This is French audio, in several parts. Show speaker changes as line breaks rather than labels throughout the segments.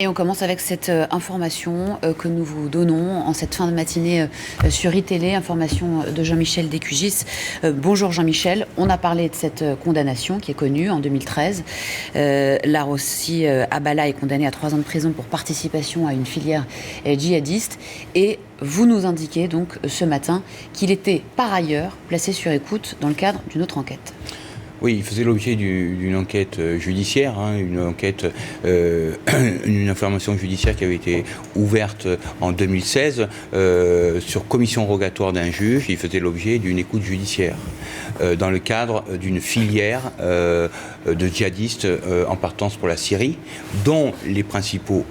Et on commence avec cette information que nous vous donnons en cette fin de matinée sur iTélé, information de Jean-Michel Descugis. Bonjour Jean-Michel, on a parlé de cette condamnation qui est connue en 2013. Larossi Abala est condamné à 3 ans de prison pour participation à une filière djihadiste. Et vous nous indiquez donc ce matin qu'il était par ailleurs placé sur écoute dans le cadre d'une autre enquête.
Oui, il faisait l'objet d'une enquête judiciaire, une information judiciaire qui avait été ouverte en 2016 sur commission rogatoire d'un juge. Il faisait l'objet d'une écoute judiciaire dans le cadre d'une filière de djihadistes en partance pour la Syrie, dont les principaux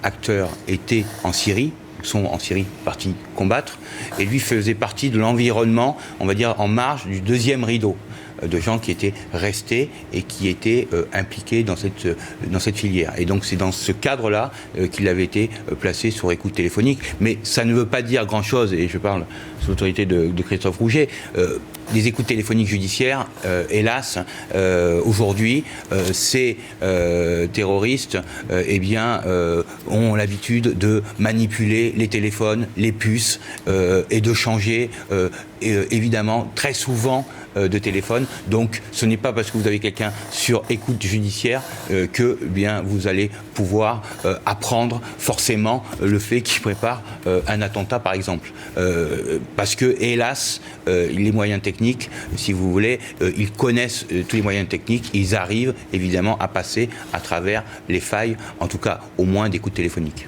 acteurs étaient en Syrie, sont en Syrie partis combattre, et lui faisait partie de l'environnement, on va dire, en marge du deuxième rideau, de gens qui étaient restés et qui étaient impliqués dans cette filière. Et donc c'est dans ce cadre-là qu'il avait été placé sur écoute téléphonique. Mais ça ne veut pas dire grand-chose, et je parle sous l'autorité de Christophe Rouget. Les écoutes téléphoniques judiciaires, hélas, aujourd'hui, ces terroristes ont l'habitude de manipuler les téléphones, les puces, et de changer, évidemment, très souvent, de téléphone. Donc ce n'est pas parce que vous avez quelqu'un sur écoute judiciaire que vous allez pouvoir apprendre forcément le fait qu'il prépare un attentat, par exemple. Parce que, hélas, les moyens techniques, si vous voulez, ils connaissent tous les moyens techniques, ils arrivent évidemment à passer à travers les failles, en tout cas au moins d'écoute téléphonique.